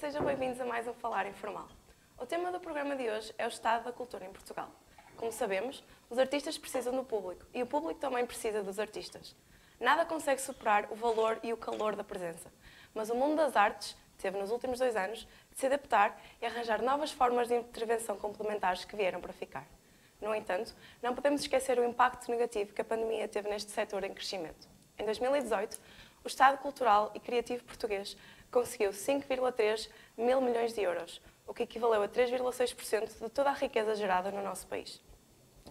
sejam bem-vindos a mais um Falar Informal. O tema do programa de hoje é o estado da cultura em Portugal. Como sabemos, os artistas precisam do público e o público também precisa dos artistas. Nada consegue superar o valor e o calor da presença, mas o mundo das artes teve nos últimos 2 anos de se adaptar e arranjar novas formas de intervenção complementares que vieram para ficar. No entanto, não podemos esquecer o impacto negativo que a pandemia teve neste setor em crescimento. Em 2018, o Estado Cultural e Criativo Português conseguiu 5,3 mil milhões de euros, o que equivaleu a 3,6% de toda a riqueza gerada no nosso país.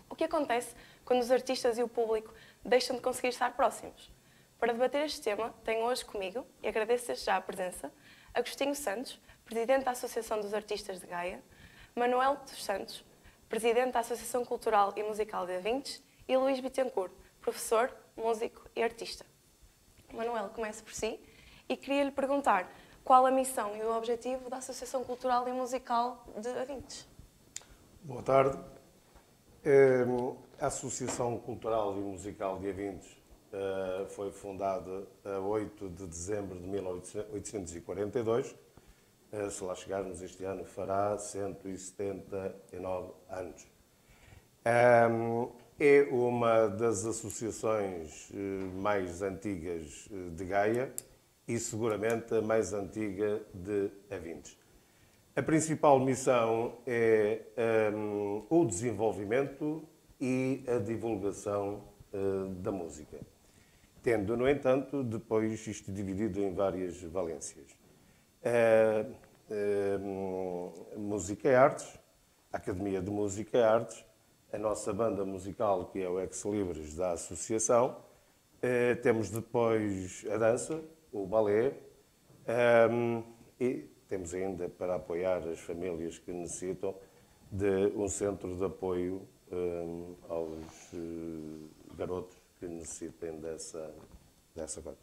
O que acontece quando os artistas e o público deixam de conseguir estar próximos? Para debater este tema, tenho hoje comigo, e agradeço desde já a presença, Agostinho Santos, Presidente da Associação dos Artistas de Gaia, Manuel dos Santos, Presidente da Associação Cultural e Musical de Avintes, e Luís Bittencourt, professor, músico e artista. Manuel, comece por si e queria-lhe perguntar qual a missão e o objetivo da Associação Cultural e Musical de Avintes. Boa tarde. A Associação Cultural e Musical de Avintes foi fundada a 8 de dezembro de 1842. Se lá chegarmos este ano, fará 179 anos. É uma das associações mais antigas de Gaia e seguramente a mais antiga de Avintes. A principal missão é o desenvolvimento e a divulgação da música, tendo, no entanto, depois isto dividido em várias valências. Música e Artes, a Academia de Música e Artes, a nossa banda musical, que é o Ex Libris da Associação. Temos depois a dança, o balé, e temos ainda para apoiar as famílias que necessitam de um centro de apoio aos garotos que necessitem dessa coisa.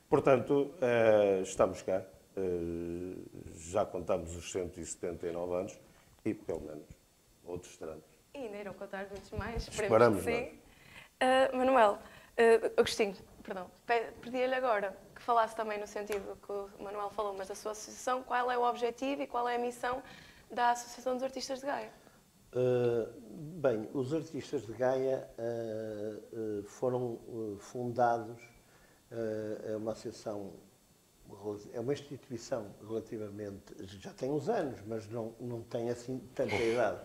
Portanto, estamos cá, já contamos os 179 anos e, pelo menos, outros terão. E ainda irão contar muitos mais, esperamos que sim. Manuel, Agostinho, perdão, pedi-lhe agora que falasse também no sentido que o Manuel falou, mas da sua associação, qual é o objetivo e qual é a missão da Associação dos Artistas de Gaia? Bem, os Artistas de Gaia foram fundados, é uma associação, é uma instituição relativamente, já tem uns anos, mas não tem assim tanta idade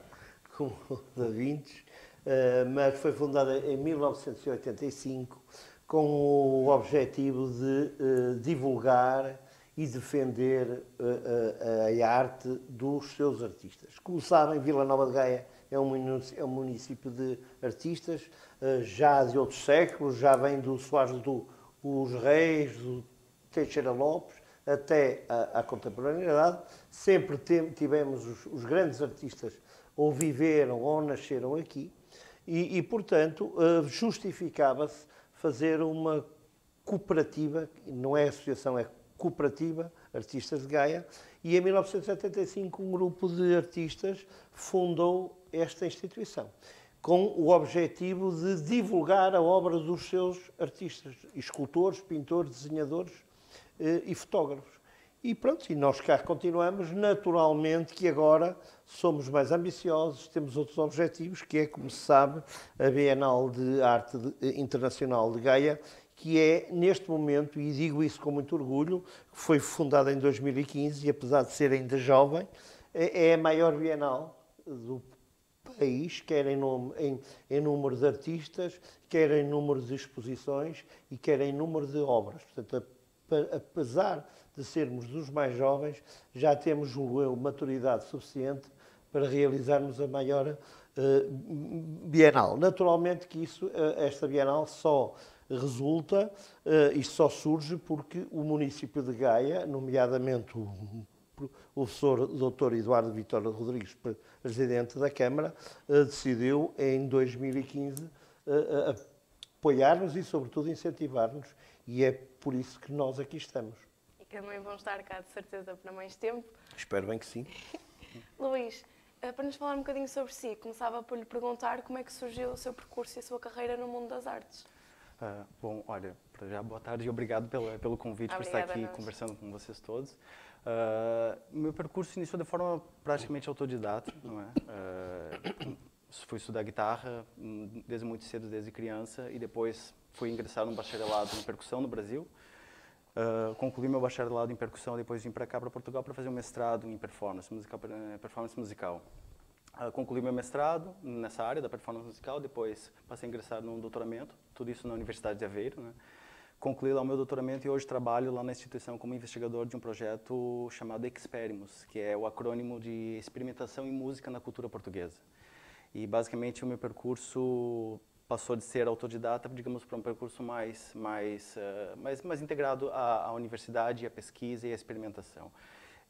como o da Avintes, mas foi fundada em 1985 com o objetivo de divulgar e defender a arte dos seus artistas. Como sabem, Vila Nova de Gaia é um município de artistas, já de outros séculos, já vem do Soares dos Reis, do Teixeira Lopes, até à contemporaneidade. Sempre tivemos os grandes artistas ou viveram ou nasceram aqui e portanto, justificava-se fazer uma cooperativa, não é associação, é cooperativa, Artistas de Gaia, e em 1975 um grupo de artistas fundou esta instituição, com o objetivo de divulgar a obra dos seus artistas, escultores, pintores, desenhadores e fotógrafos. E pronto, e nós cá continuamos, naturalmente que agora somos mais ambiciosos, temos outros objetivos, que é, como se sabe, a Bienal de Arte Internacional de Gaia, que é, neste momento, e digo isso com muito orgulho, foi fundada em 2015 e, apesar de ser ainda jovem, é a maior Bienal do país, quer em número de artistas, quer em número de exposições e quer em número de obras. Portanto, apesar de sermos dos mais jovens, já temos, julgo eu, maturidade suficiente para realizarmos a maior Bienal. Naturalmente que esta Bienal só resulta, isto só surge porque o município de Gaia, nomeadamente o professor Dr. Eduardo Vitória Rodrigues, presidente da Câmara, decidiu em 2015 apoiar-nos e, sobretudo, incentivar-nos, e é por isso que nós aqui estamos. E que também vão estar cá, de certeza, para mais tempo. Espero bem que sim. Luís, para nos falar um bocadinho sobre si, começava por lhe perguntar como é que surgiu o seu percurso e a sua carreira no mundo das artes. Bom, olha, para já, boa tarde e obrigado pelo convite, por estar aqui conversando com vocês todos. O meu percurso iniciou de forma praticamente autodidata, não é? Fui estudar guitarra desde muito cedo, desde criança, e depois fui ingressar no bacharelado em percussão no Brasil. Concluí meu bacharelado em percussão, depois vim para cá, para Portugal, para fazer um mestrado em performance musical. Concluí meu mestrado nessa área da performance musical, depois passei a ingressar num doutoramento, tudo isso na Universidade de Aveiro, né? Concluí lá o meu doutoramento e hoje trabalho lá na instituição como investigador de um projeto chamado Experimus, que é o acrônimo de Experimentação em Música na Cultura Portuguesa. E basicamente o meu percurso passou de ser autodidata, digamos, para um percurso mais integrado à universidade, à pesquisa e à experimentação.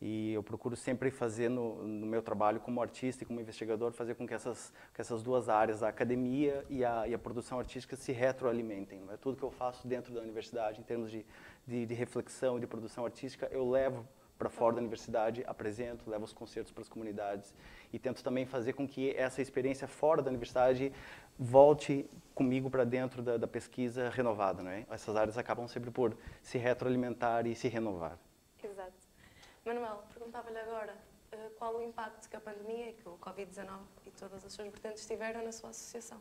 E eu procuro sempre fazer no meu trabalho como artista e como investigador, fazer com que essas duas áreas, a academia e a produção artística, se retroalimentem. Não é? Tudo que eu faço dentro da universidade, em termos de reflexão e de produção artística, eu levo para fora da universidade, apresento, levo os concertos para as comunidades e tento também fazer com que essa experiência fora da universidade volte comigo para dentro da pesquisa renovada. Não é? Essas áreas acabam sempre por se retroalimentar e se renovar. Exato. Manuel, perguntava-lhe agora qual o impacto que a pandemia e que o Covid-19 e todas as suas vertentes tiveram na sua associação?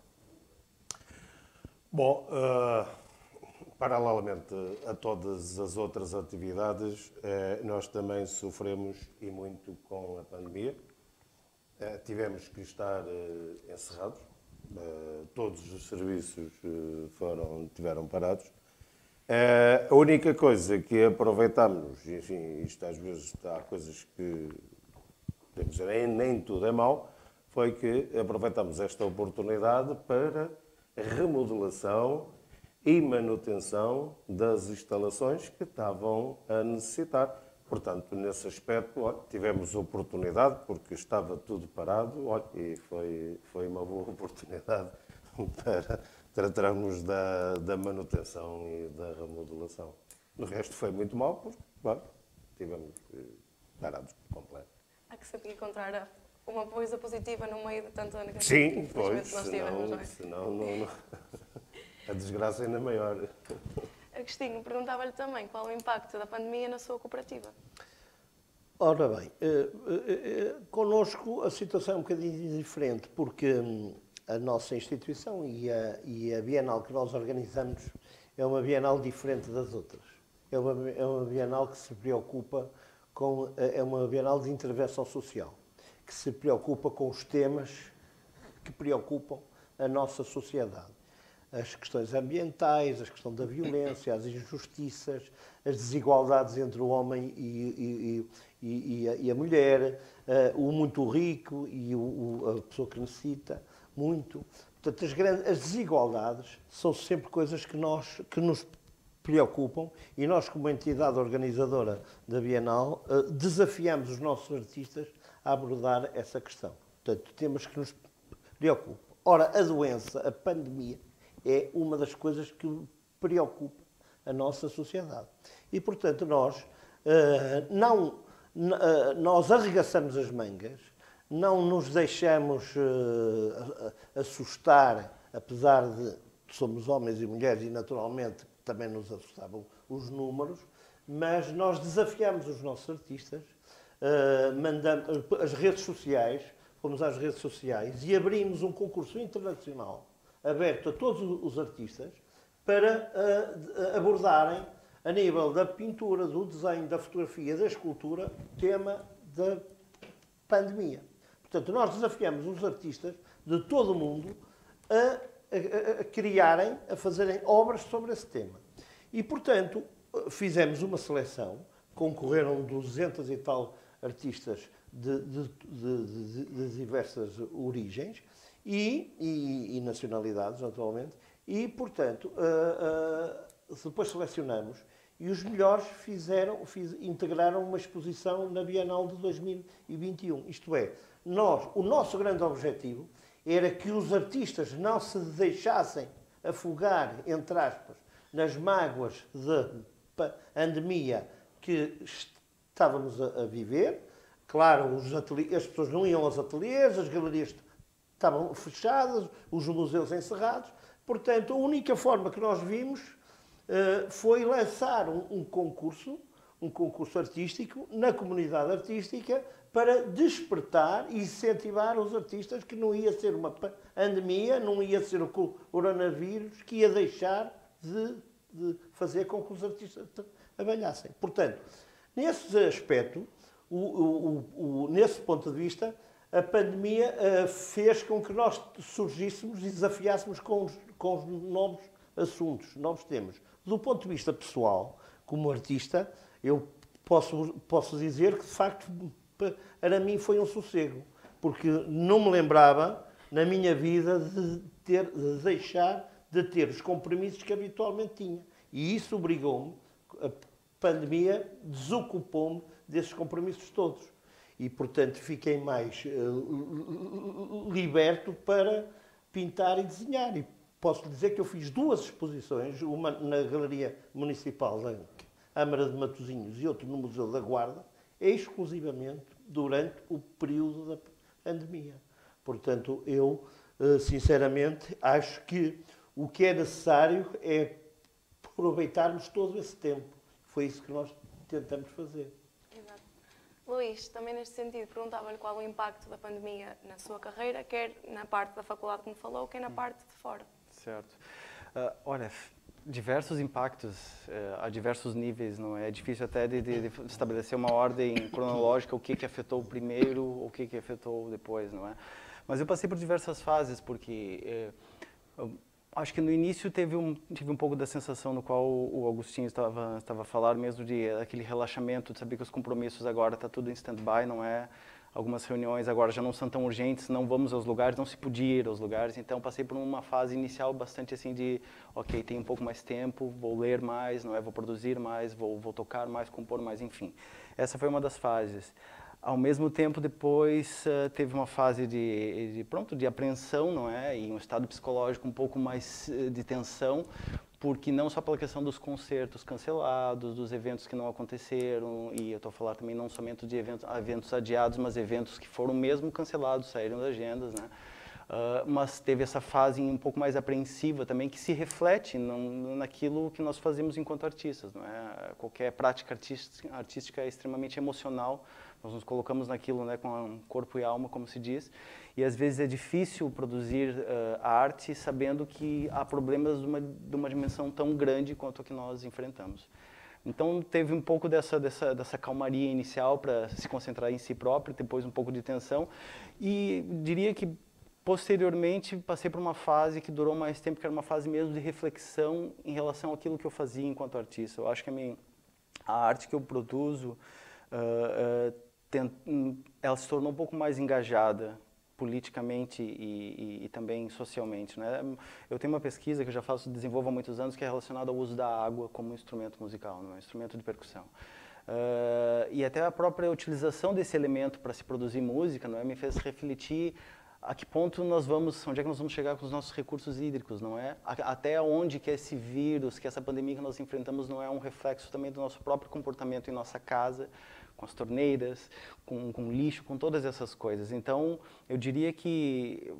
Bom, paralelamente a todas as outras atividades, nós também sofremos e muito com a pandemia. Tivemos que estar encerrados, todos os serviços tiveram parados. A única coisa que aproveitamos, enfim, isto às vezes há coisas que, podemos dizer, nem tudo é mau, foi que aproveitamos esta oportunidade para a remodelação e manutenção das instalações que estavam a necessitar. Portanto, nesse aspecto, tivemos oportunidade, porque estava tudo parado, e foi uma boa oportunidade para tratarmos da manutenção e da remodelação. No resto foi muito mal, porque tivemos parados por completo. Há que saber encontrar uma coisa positiva no meio de tanta negativa. Sim, pois, nós tivemos, não é? senão a desgraça é ainda maior. Agostinho, perguntava-lhe também qual o impacto da pandemia na sua cooperativa. Ora bem, connosco a situação é um bocadinho diferente, porque a nossa instituição e a Bienal que nós organizamos é uma Bienal diferente das outras. É uma Bienal que se preocupa é uma Bienal de intervenção social, que se preocupa com os temas que preocupam a nossa sociedade. As questões ambientais, a questão da violência, as injustiças, as desigualdades entre o homem e a mulher, o muito rico e a pessoa que necessita muito. Portanto, as desigualdades são sempre coisas que nos preocupam e nós, como entidade organizadora da Bienal, desafiamos os nossos artistas a abordar essa questão. Portanto, temas que nos preocupam. Ora, a doença, a pandemia, é uma das coisas que preocupa a nossa sociedade. E, portanto, nós arregaçamos as mangas, não nos deixamos assustar, apesar de somos homens e mulheres e, naturalmente, também nos assustavam os números, mas nós desafiamos os nossos artistas, mandamos as redes sociais, fomos às redes sociais e abrimos um concurso internacional aberto a todos os artistas para abordarem, a nível da pintura, do desenho, da fotografia, da escultura, o tema da pandemia. Portanto, nós desafiamos os artistas de todo o mundo a criarem, a fazerem obras sobre esse tema. E, portanto, fizemos uma seleção, concorreram 200 e tal artistas de diversas origens, e nacionalidades, naturalmente, e, portanto, depois selecionamos e os melhores integraram uma exposição na Bienal de 2021. Isto é, o nosso grande objetivo era que os artistas não se deixassem afogar, entre aspas, nas mágoas da pandemia que estávamos a viver. Claro, as pessoas não iam aos ateliês, as galerias estavam fechadas, os museus encerrados. Portanto, a única forma que nós vimos foi lançar um concurso um concurso artístico na comunidade artística para despertar e incentivar os artistas, que não ia ser uma pandemia, não ia ser o coronavírus que ia deixar de fazer com que os artistas trabalhassem. Portanto, nesse aspecto, nesse ponto de vista, a pandemia fez com que nós surgíssemos e desafiássemos com os novos assuntos, novos temas. Do ponto de vista pessoal, como artista, eu posso dizer que, de facto, para mim foi um sossego, porque não me lembrava, na minha vida, de deixar de ter os compromissos que habitualmente tinha. E isso obrigou-me, a pandemia desocupou-me desses compromissos todos. E, portanto, fiquei mais liberto para pintar e desenhar. E posso dizer que eu fiz 2 exposições, uma na Galeria Municipal da Câmara de Matosinhos e outra no Museu da Guarda, exclusivamente durante o período da pandemia. Portanto, eu, sinceramente, acho que o que é necessário é aproveitarmos todo esse tempo. Foi isso que nós tentamos fazer. Exato. Luís, também neste sentido, perguntava-lhe qual o impacto da pandemia na sua carreira, quer na parte da faculdade, como falou, quer na parte de fora. Certo. Olha, diversos impactos a diversos níveis, não é? É difícil até de estabelecer uma ordem cronológica, o que afetou primeiro, o que afetou depois, não é? Mas eu passei por diversas fases, porque acho que no início tive um pouco da sensação no qual o Agostinho estava a falar, mesmo de aquele relaxamento, de saber que os compromissos agora está tudo em stand-by, não é? Algumas reuniões agora já não são tão urgentes, não vamos aos lugares, não se podia ir aos lugares. Então, passei por uma fase inicial bastante assim de, ok, tem um pouco mais tempo, vou ler mais, não é? Vou produzir mais, vou tocar mais, compor mais, enfim. Essa foi uma das fases. Ao mesmo tempo, depois, teve uma fase de apreensão, não é? E um estado psicológico um pouco mais de tensão, porque não só pela questão dos concertos cancelados, dos eventos que não aconteceram, e eu estou a falar também não somente de eventos adiados, mas eventos que foram mesmo cancelados, saíram das agendas, né? Mas teve essa fase um pouco mais apreensiva também, que se reflete naquilo que nós fazemos enquanto artistas, não é? Qualquer prática artística é extremamente emocional, nós nos colocamos naquilo, né, com corpo e alma, como se diz, e às vezes é difícil produzir a arte sabendo que há problemas de uma dimensão tão grande quanto a que nós enfrentamos. Então teve um pouco dessa calmaria inicial para se concentrar em si próprio, depois um pouco de tensão, e diria que posteriormente passei por uma fase que durou mais tempo, que era uma fase mesmo de reflexão em relação àquilo que eu fazia enquanto artista. Eu acho que a arte que eu produzo, ela se tornou um pouco mais engajada politicamente e também socialmente, né? Eu tenho uma pesquisa que eu já desenvolvo há muitos anos, que é relacionada ao uso da água como instrumento musical, não é? Instrumento de percussão. E até a própria utilização desse elemento para se produzir música, não é? Me fez refletir a que ponto onde é que nós vamos chegar com os nossos recursos hídricos, não é? Até onde que esse vírus, que essa pandemia que nós enfrentamos não é um reflexo também do nosso próprio comportamento em nossa casa, com as torneiras, com lixo, com todas essas coisas. Então, eu diria que,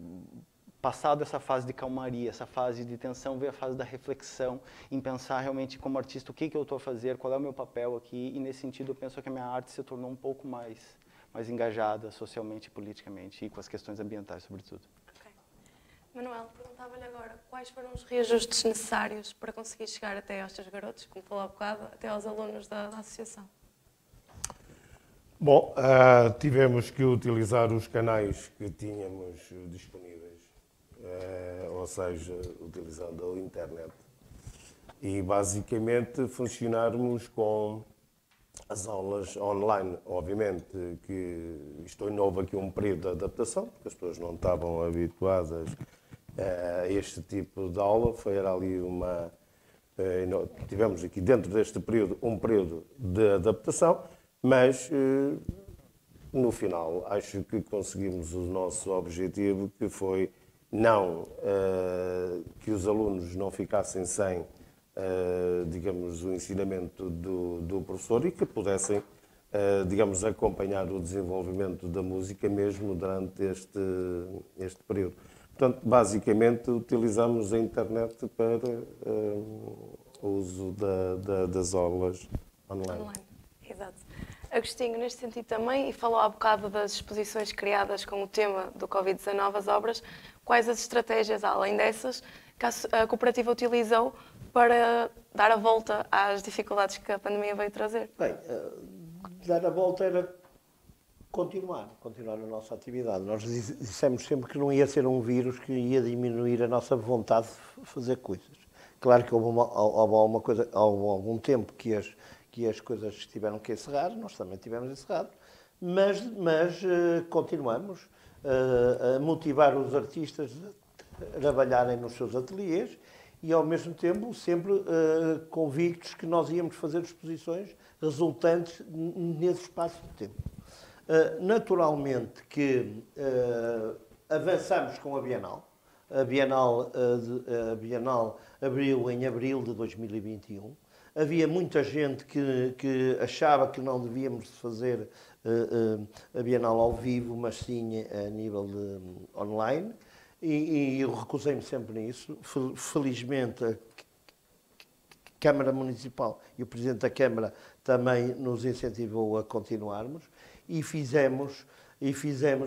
passado essa fase de calmaria, essa fase de tensão, veio a fase da reflexão, em pensar realmente como artista o que eu estou a fazer, qual é o meu papel aqui, e nesse sentido eu penso que a minha arte se tornou um pouco mais engajada socialmente e politicamente, e com as questões ambientais, sobretudo. Okay. Manuel, perguntava-lhe agora quais foram os reajustes necessários para conseguir chegar até aos teus garotos, como falou há bocado, até aos alunos da associação. Bom, tivemos que utilizar os canais que tínhamos disponíveis, ou seja, utilizando a internet. E, basicamente, funcionarmos com as aulas online. Obviamente que isto houve aqui um período de adaptação, porque as pessoas não estavam habituadas a este tipo de aula. Era ali tivemos aqui dentro deste período um período de adaptação, mas no final acho que conseguimos o nosso objetivo, que foi não que os alunos não ficassem sem digamos, o ensinamento do professor, e que pudessem, digamos, acompanhar o desenvolvimento da música mesmo durante este período. Portanto, basicamente, utilizamos a internet para o uso das aulas online. Exato. Agostinho, neste sentido também, e falou há bocado das exposições criadas com o tema do Covid-19, as obras, quais as estratégias, além dessas, que a cooperativa utilizou para dar a volta às dificuldades que a pandemia veio trazer? Bem, dar a volta era continuar a nossa atividade. Nós dissemos sempre que não ia ser um vírus que ia diminuir a nossa vontade de fazer coisas. Claro que houve algum tempo que as coisas tiveram que encerrar, nós também tivemos encerrado, mas continuamos a motivar os artistas a trabalharem nos seus ateliês e, ao mesmo tempo, sempre convictos que nós íamos fazer exposições resultantes nesse espaço de tempo. Naturalmente que avançamos com a Bienal. A Bienal abriu em abril de 2021. Havia muita gente que achava que não devíamos fazer a Bienal ao vivo, mas sim a nível online. E eu recusei-me sempre nisso. Felizmente, a Câmara Municipal e o Presidente da Câmara também nos incentivou a continuarmos e fizemos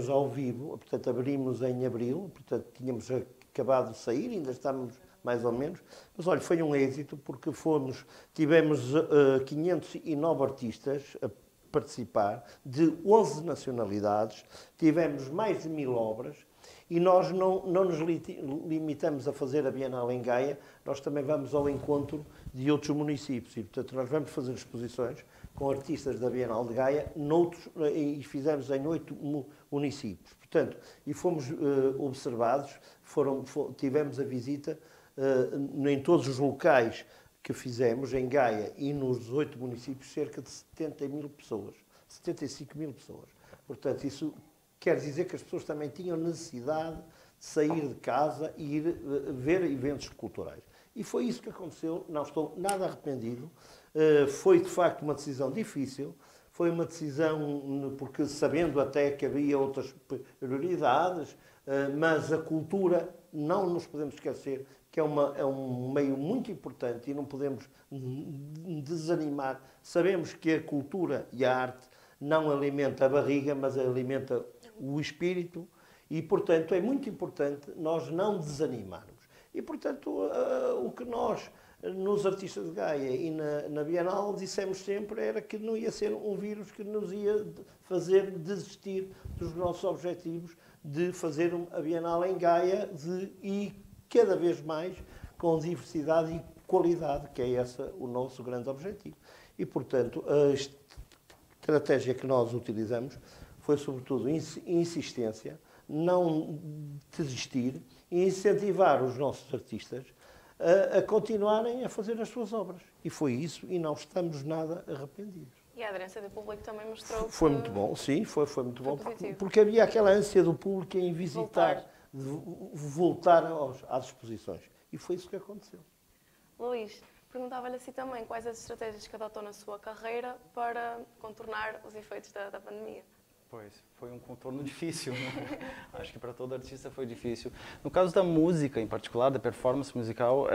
ao vivo, portanto abrimos em abril, portanto tínhamos acabado de sair, ainda estamos mais ou menos, mas olha, foi um êxito porque tivemos 509 artistas a participar, de 11 nacionalidades, tivemos mais de 1000 obras. E nós não nos limitamos a fazer a Bienal em Gaia, nós também vamos ao encontro de outros municípios. E, portanto, nós vamos fazer exposições com artistas da Bienal de Gaia e fizemos em 8 municípios. Portanto, e fomos observados, tivemos a visita em todos os locais que fizemos, em Gaia e nos 8 municípios, cerca de 75 mil pessoas. Portanto, isso quer dizer que as pessoas também tinham necessidade de sair de casa e ir ver eventos culturais. E foi isso que aconteceu, não estou nada arrependido. Foi, de facto, uma decisão difícil. Foi uma decisão, porque sabendo até que havia outras prioridades, mas a cultura, não nos podemos esquecer, que é um meio muito importante e não podemos desanimar. Sabemos que a cultura e a arte não alimenta a barriga, mas alimenta o espírito e, portanto, é muito importante nós não desanimarmos. E, portanto, o que nós, nos Artistas de Gaia e na Bienal, dissemos sempre era que não ia ser um vírus que nos ia fazer desistir dos nossos objetivos de fazer a Bienal em Gaia e cada vez mais com diversidade e qualidade, que é esse o nosso grande objetivo. E, portanto, a estratégia que nós utilizamos foi, sobretudo, insistência, não desistir e incentivar os nossos artistas a continuarem a fazer as suas obras. E foi isso, e não estamos nada arrependidos. E a aderência do público também mostrou Foi muito bom, sim, foi muito bom, porque havia aquela ânsia do público em visitar, voltar às exposições. E foi isso que aconteceu. Luís, perguntava-lhe assim também quais as estratégias que adotou na sua carreira para contornar os efeitos da pandemia. Pois, foi um contorno difícil, né? Acho que para todo artista foi difícil. No caso da música, em particular, da performance musical,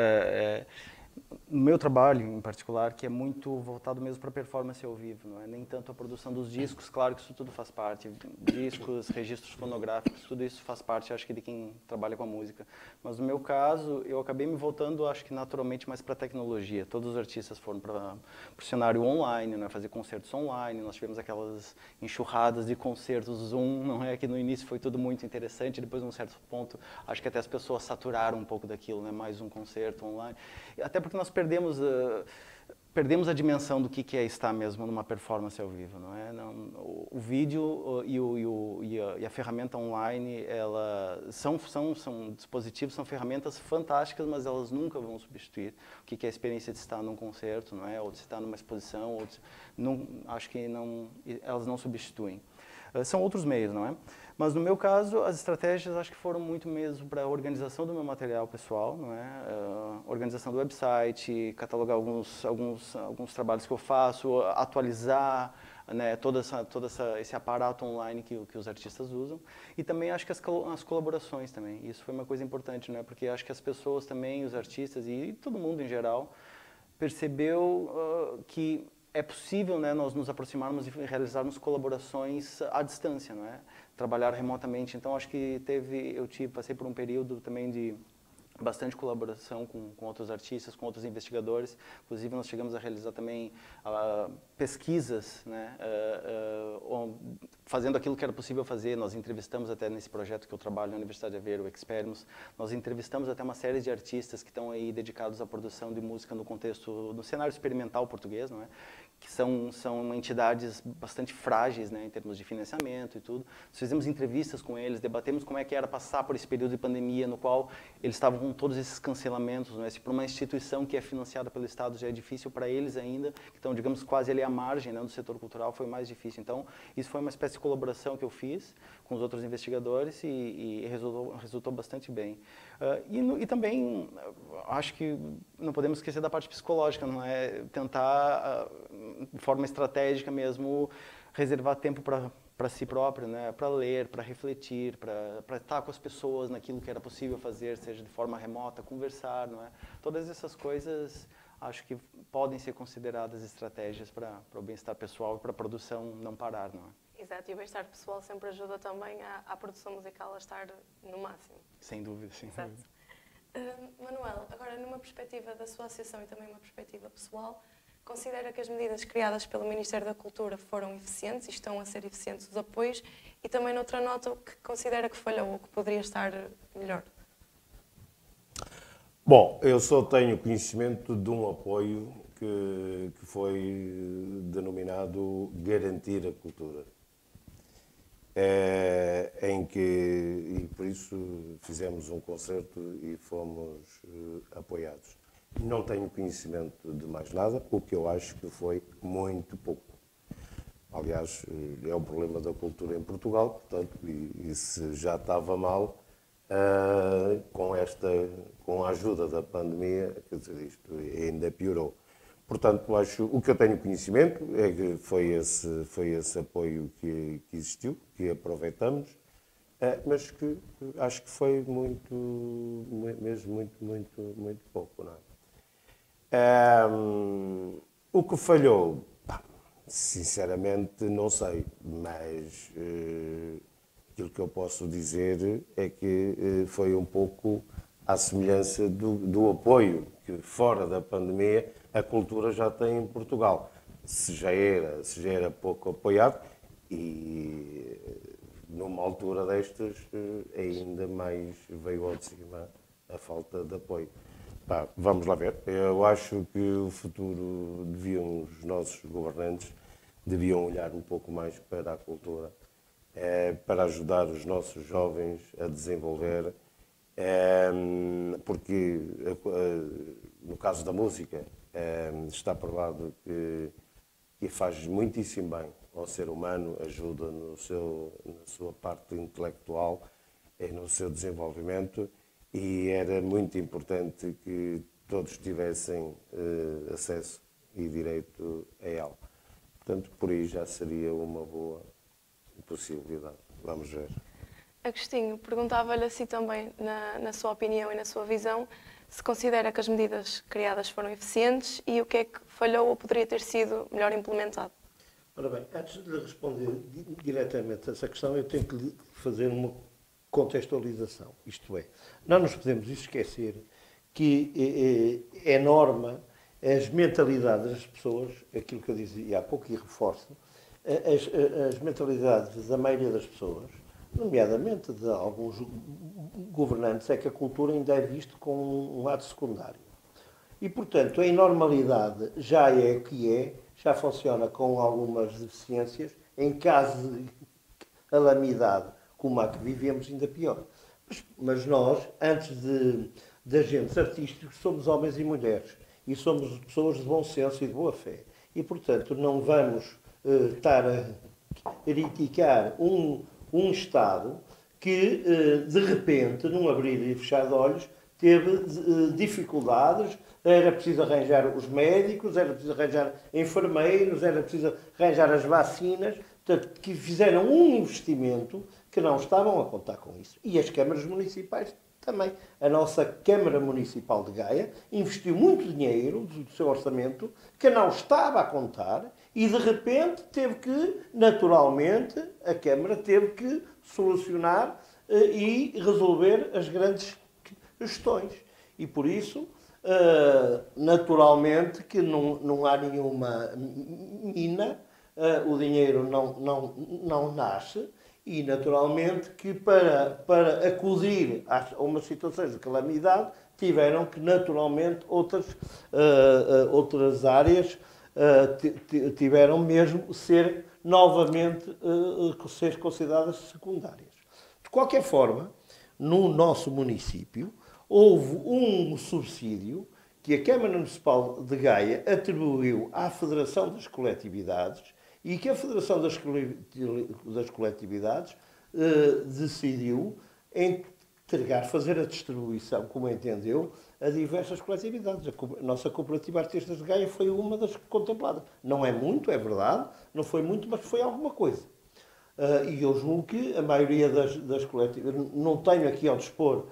no meu trabalho, em particular, que é muito voltado mesmo para performance ao vivo, não é nem tanto a produção dos discos, claro que isso tudo faz parte, discos, registros fonográficos, tudo isso faz parte, acho que, de quem trabalha com a música. Mas no meu caso, eu acabei me voltando, acho que naturalmente, mais para a tecnologia. Todos os artistas foram para o cenário online, né? Fazer concertos online, nós tivemos aquelas enxurradas de concertos Zoom, não é? Que no início foi tudo muito interessante, depois, num certo ponto, acho que até as pessoas saturaram um pouco daquilo, né? Mais um concerto online. Até porque nós perdemos a dimensão do que é estar mesmo numa performance ao vivo, não é? O vídeo e a ferramenta online, são dispositivos, são ferramentas fantásticas, mas elas nunca vão substituir o que é a experiência de estar num concerto, não é? Ou de estar numa exposição, acho que elas não substituem. São outros meios, não é? Mas no meu caso, as estratégias acho que foram muito mesmo para a organização do meu material pessoal, não é? Organização do website, catalogar alguns trabalhos que eu faço, atualizar, né, todo esse aparato online que os artistas usam. E também acho que as colaborações também. Isso foi uma coisa importante, né? Porque acho que as pessoas também, os artistas e todo mundo em geral, percebeu que é possível, né, nós nos aproximarmos e realizarmos colaborações à distância, não é? Trabalhar remotamente. Então, acho que passei por um período também de bastante colaboração com outros artistas, com outros investigadores. Inclusive, nós chegamos a realizar também pesquisas, né, fazendo aquilo que era possível fazer. Nós entrevistamos até nesse projeto que eu trabalho na Universidade de Aveiro, o Expermus, nós entrevistamos até uma série de artistas que estão aí dedicados à produção de música no cenário experimental português, não é? Que são entidades bastante frágeis, né, em termos de financiamento e tudo. Nós fizemos entrevistas com eles, debatemos como é que era passar por esse período de pandemia no qual eles estavam com todos esses cancelamentos, né? Se para uma instituição que é financiada pelo Estado já é difícil, para eles ainda, que estão, digamos, quase ali à margem, né, do setor cultural, foi mais difícil. Então, isso foi uma espécie de colaboração que eu fiz com os outros investigadores e resultou bastante bem. E também, acho que não podemos esquecer da parte psicológica, não é? Tentar, de forma estratégica mesmo, reservar tempo para si próprio, né? Para ler, para refletir, para estar com as pessoas naquilo que era possível fazer, seja de forma remota, conversar, não é? Todas essas coisas acho que podem ser consideradas estratégias para o bem-estar pessoal e para a produção não parar, não é? Exato, e o bem-estar pessoal sempre ajuda também à produção musical a estar no máximo. Sem dúvida, sim. Exato. Manuel, agora numa perspectiva da sua associação e também uma perspectiva pessoal, considera que as medidas criadas pelo Ministério da Cultura foram eficientes e estão a ser eficientes os apoios, e também noutra nota, o que considera que falhou ou que poderia estar melhor? Bom, eu só tenho conhecimento de um apoio que foi denominado Garantir a Cultura, em que, e por isso fizemos um concerto e fomos apoiados. Não tenho conhecimento de mais nada, o que eu acho que foi muito pouco. Aliás, é o problema da cultura em Portugal, portanto, e se já estava mal, com a ajuda da pandemia, quer dizer, isto ainda piorou. Portanto, o que eu tenho conhecimento é que foi esse apoio que existiu, que aproveitamos, mas que acho que foi mesmo muito pouco, não é? O que falhou, sinceramente não sei, mas aquilo que eu posso dizer é que foi um pouco à semelhança do apoio que fora da pandemia a cultura já tem em Portugal. Se já era pouco apoiado, e numa altura destas ainda mais veio ao de cima a falta de apoio. Vamos lá ver. Eu acho que o futuro os nossos governantes deviam olhar um pouco mais para a cultura, para ajudar os nossos jovens a desenvolver, porque no caso da música está provado que faz muitíssimo bem ao ser humano, ajuda na sua parte intelectual e no seu desenvolvimento. E era muito importante que todos tivessem acesso e direito a ela. Portanto, por aí já seria uma boa possibilidade. Vamos ver. Agostinho, perguntava-lhe assim também, na sua opinião e na sua visão, se considera que as medidas criadas foram eficientes e o que é que falhou ou poderia ter sido melhor implementado. Ora bem, antes de lhe responder diretamente a essa questão, eu tenho que lhe fazer uma contextualização. Isto é, não nos podemos esquecer que é norma as mentalidades das pessoas, aquilo que eu dizia há pouco e reforço, as mentalidades da maioria das pessoas, nomeadamente de alguns governantes, é que a cultura ainda é vista como um lado secundário. E, portanto, a normalidade já é o que é, já funciona com algumas deficiências, em caso de calamidade como a que vivemos, ainda pior. Mas nós, antes de agentes artísticos, somos homens e mulheres. E somos pessoas de bom senso e de boa fé. E, portanto, não vamos estar a criticar um Estado que, de repente, num abrir e fechar de olhos, teve dificuldades, era preciso arranjar os médicos, era preciso arranjar enfermeiros, era preciso arranjar as vacinas, portanto, que fizeram um investimento que não estavam a contar com isso. E as câmaras municipais também. A nossa Câmara Municipal de Gaia investiu muito dinheiro do seu orçamento que não estava a contar e, de repente, teve que, naturalmente, a Câmara teve que solucionar e resolver as grandes questões. E, por isso, naturalmente, que não há nenhuma mina, o dinheiro não nasce. E, naturalmente, que para acudir a uma situação de calamidade, tiveram que, naturalmente, outras áreas tiveram mesmo ser novamente ser consideradas secundárias. De qualquer forma, no nosso município, houve um subsídio que a Câmara Municipal de Gaia atribuiu à Federação das Coletividades e que a Federação das Coletividades decidiu fazer a distribuição, como entendeu, a diversas coletividades. A nossa Cooperativa Artistas de Gaia foi uma das contempladas. Não é muito, é verdade, não foi muito, mas foi alguma coisa. E eu julgo que a maioria das coletividades, não tenho aqui ao dispor,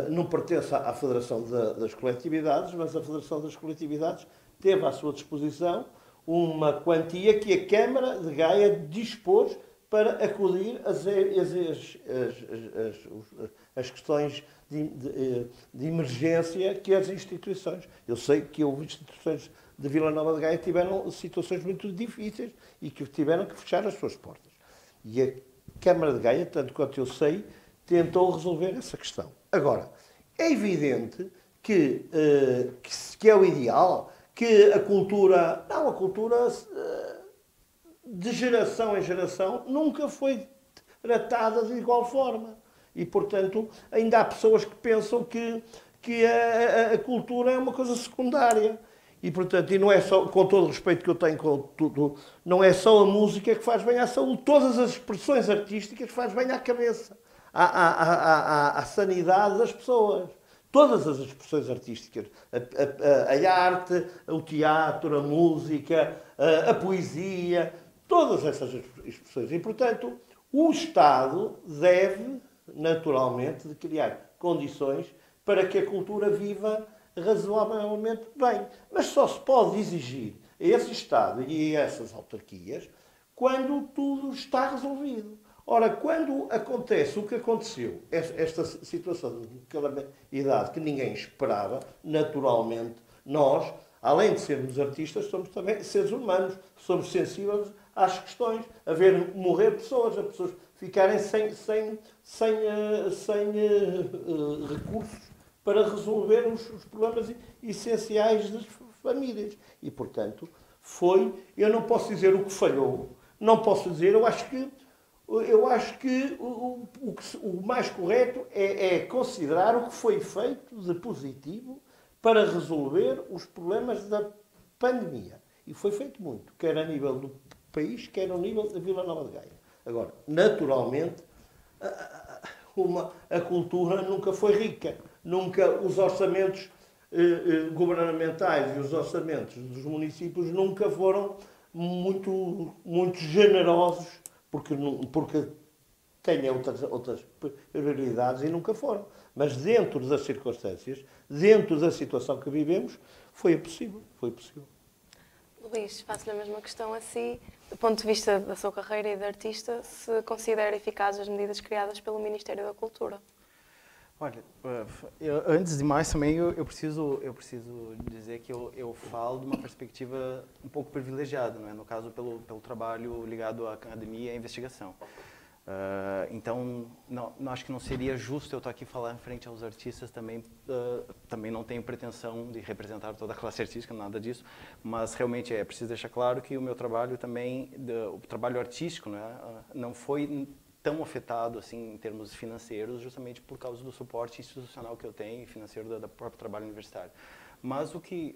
não pertence à Federação das Coletividades, mas a Federação das Coletividades teve à sua disposição uma quantia que a Câmara de Gaia dispôs para acudir às questões de emergência que as instituições. Eu sei que houve instituições de Vila Nova de Gaia que tiveram situações muito difíceis e que tiveram que fechar as suas portas. E a Câmara de Gaia, tanto quanto eu sei, tentou resolver essa questão. Agora, é evidente que é o ideal, que a cultura de geração em geração nunca foi tratada de igual forma. E, portanto, ainda há pessoas que pensam que a cultura é uma coisa secundária. E, portanto, e não é só, com todo o respeito que eu tenho com tudo, não é só a música que faz bem à saúde, todas as expressões artísticas faz bem à cabeça, à sanidade das pessoas. Todas as expressões artísticas, a arte, o teatro, a música, a poesia, todas essas expressões. E, portanto, o Estado deve, naturalmente, de criar condições para que a cultura viva razoavelmente bem. Mas só se pode exigir a esse Estado e a essas autarquias quando tudo está resolvido. Ora, quando acontece o que aconteceu, esta situação de calamidade que ninguém esperava, naturalmente, nós, além de sermos artistas, somos também seres humanos, somos sensíveis às questões, a ver morrer pessoas, a pessoas ficarem sem recursos para resolver os problemas essenciais das famílias. E, portanto, eu não posso dizer o que falhou, não posso dizer, eu acho que o mais correto é considerar o que foi feito de positivo para resolver os problemas da pandemia. E foi feito muito, quer a nível do país, quer a nível da Vila Nova de Gaia. Agora, naturalmente, a cultura nunca foi rica. Nunca os orçamentos governamentais e os orçamentos dos municípios nunca foram muito generosos, porque têm outras prioridades e nunca foram. Mas dentro das circunstâncias, dentro da situação que vivemos, foi possível. Luís, faço-lhe a mesma questão a si. Do ponto de vista da sua carreira e de artista, se considera eficazes as medidas criadas pelo Ministério da Cultura? Olha, antes de mais também eu preciso dizer que eu falo de uma perspectiva um pouco privilegiada, não é? No caso pelo trabalho ligado à academia e à investigação. Então, acho que não seria justo eu estar aqui falar em frente aos artistas também. Também não tenho pretensão de representar toda a classe artística, nada disso, mas realmente é preciso deixar claro que o meu trabalho também, o trabalho artístico, não foi tão afetado assim em termos financeiros, justamente por causa do suporte institucional que eu tenho, financeiro do próprio trabalho universitário. Mas o que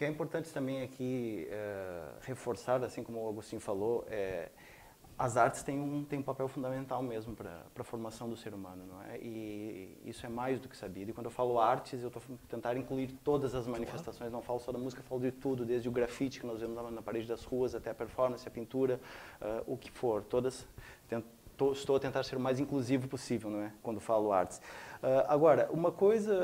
é importante também aqui reforçar, assim como o Agostinho falou, as artes têm um papel fundamental mesmo para a formação do ser humano, não é? E isso é mais do que sabido. E quando eu falo artes, eu estou tentando incluir todas as manifestações, não falo só da música, falo de tudo, desde o grafite que nós vemos na parede das ruas, até a performance, a pintura, o que for. estou a tentar ser o mais inclusivo possível, não é? Quando falo artes. Agora, uma coisa,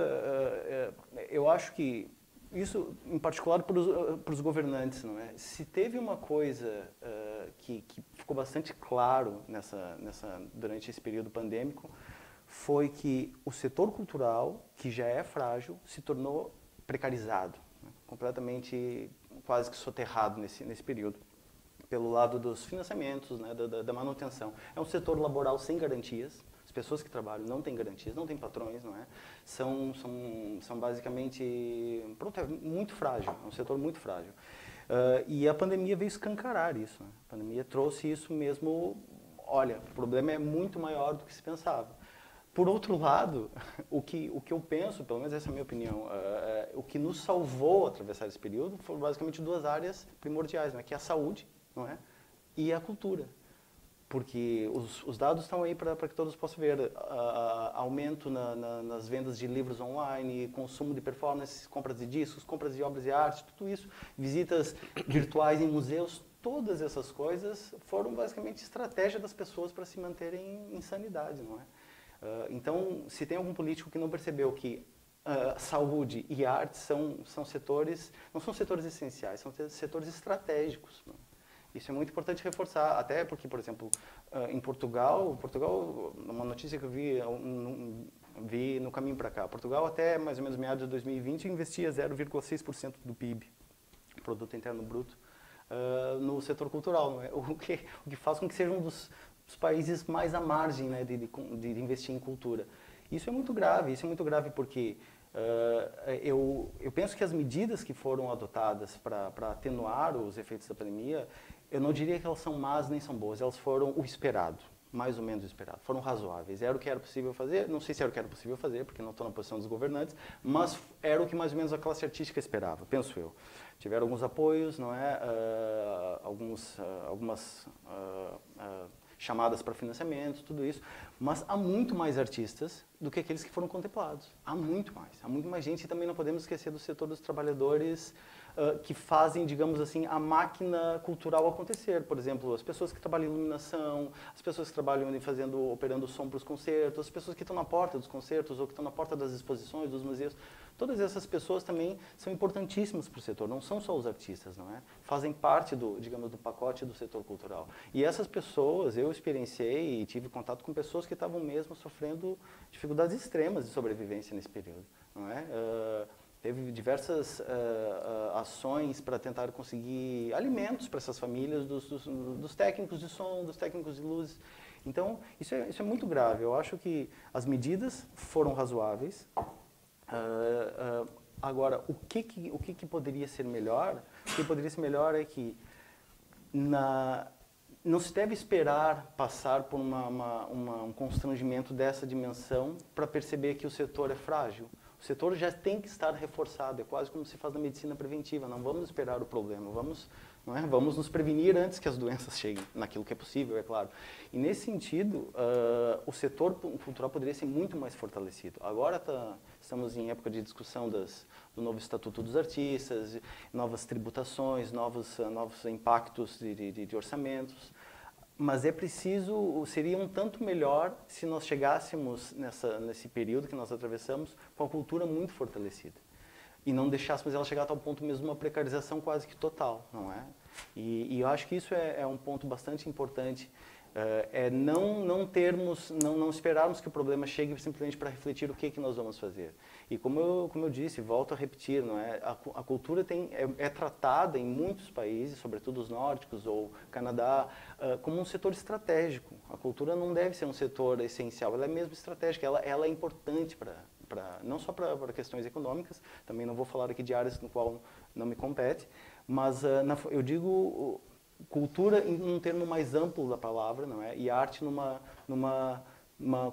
eu acho que isso, em particular para os governantes, não é? Se teve uma coisa que ficou bastante claro durante esse período pandêmico, foi que o setor cultural, que já é frágil, se tornou precarizado, né? Completamente, quase que soterrado nesse período, pelo lado dos financiamentos, né? da manutenção. É um setor laboral sem garantias. As pessoas que trabalham não têm garantias, não têm patrões, não é? São basicamente, pronto, é muito frágil, é um setor muito frágil. E a pandemia veio escancarar isso, né? A pandemia trouxe isso mesmo, olha, o problema é muito maior do que se pensava. Por outro lado, o que eu penso, pelo menos essa é a minha opinião, o que nos salvou atravessar esse período foram basicamente duas áreas primordiais, né? Que é a saúde, não é? E a cultura. Porque os dados estão aí para que todos possam ver. Aumento nas vendas de livros online, consumo de performance, compras de discos, compras de obras de arte, tudo isso, visitas virtuais em museus, todas essas coisas foram basicamente estratégia das pessoas para se manterem em sanidade, não é? Então, se tem algum político que não percebeu que saúde e arte são setores, não são setores essenciais, são setores estratégicos, não é? Isso é muito importante reforçar, até porque, por exemplo, em Portugal, uma notícia que eu vi no caminho para cá, Portugal até mais ou menos meados de 2020 investia 0,6% do PIB, Produto Interno Bruto, no setor cultural, não é? O que faz com que seja um dos países mais à margem, né, de investir em cultura. Isso é muito grave porque eu penso que as medidas que foram adotadas para atenuar os efeitos da pandemia, eu não diria que elas são más nem são boas, elas foram o esperado, mais ou menos o esperado, foram razoáveis. Era o que era possível fazer, não sei se era o que era possível fazer, porque não estou na posição dos governantes, mas era o que mais ou menos a classe artística esperava, penso eu. Tiveram alguns apoios, não é? Algumas chamadas para financiamento, tudo isso, mas há muito mais artistas do que aqueles que foram contemplados. Há muito mais gente, e também não podemos esquecer do setor dos trabalhadores que fazem, digamos assim, a máquina cultural acontecer. Por exemplo, as pessoas que trabalham em iluminação, as pessoas que trabalham operando som para os concertos, as pessoas que estão na porta dos concertos ou que estão na porta das exposições, dos museus. Todas essas pessoas também são importantíssimas para o setor, não são só os artistas, não é? Fazem parte digamos, do pacote do setor cultural. E essas pessoas, eu experienciei e tive contato com pessoas que estavam mesmo sofrendo dificuldades extremas de sobrevivência nesse período, não é? Teve diversas ações para tentar conseguir alimentos para essas famílias, dos técnicos de som, dos técnicos de luzes. Então, isso é muito grave. Eu acho que as medidas foram razoáveis. Agora, o que poderia ser melhor? O que poderia ser melhor é que não se deve esperar passar por um constrangimento dessa dimensão para perceber que o setor é frágil. O setor já tem que estar reforçado, é quase como se faz na medicina preventiva, não vamos esperar o problema, vamos nos prevenir antes que as doenças cheguem, naquilo que é possível, é claro. E nesse sentido, o setor cultural poderia ser muito mais fortalecido. Agora estamos em época de discussão do novo Estatuto dos Artistas, novas tributações, novos impactos de orçamentos. Mas seria um tanto melhor se nós chegássemos nesse período que nós atravessamos com a cultura muito fortalecida. E não deixássemos ela chegar a tal ponto mesmo uma precarização quase que total, não é? E eu acho que isso é um ponto bastante importante, não esperarmos que o problema chegue simplesmente para refletir o que nós vamos fazer. E como eu disse, volto a repetir, não é? A cultura é tratada em muitos países, sobretudo os nórdicos ou Canadá, como um setor estratégico. A cultura não deve ser um setor essencial, ela é mesmo estratégica, ela é importante não só para questões econômicas, também não vou falar aqui de áreas no qual não me compete, mas eu digo cultura em um termo mais amplo da palavra, não é? E arte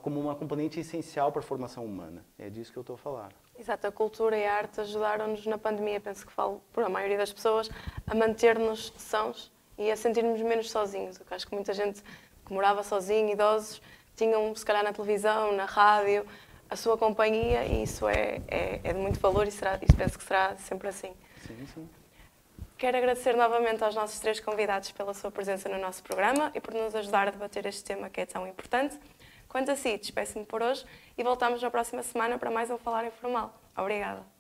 como uma componente essencial para a formação humana. É disso que eu estou a falar. Exato, a cultura e a arte ajudaram-nos na pandemia, penso que falo por a maioria das pessoas, a manter-nos sãos e a sentirmos menos sozinhos. Eu acho que muita gente que morava sozinha, idosos, tinham, se calhar, na televisão, na rádio, a sua companhia, e isso é de muito valor e penso que será sempre assim. Sim, sim. Quero agradecer novamente aos nossos 3 convidados pela sua presença no nosso programa e por nos ajudar a debater este tema que é tão importante. Quanto a si, despeço-me por hoje e voltamos na próxima semana para mais um Falar Informal. Obrigada.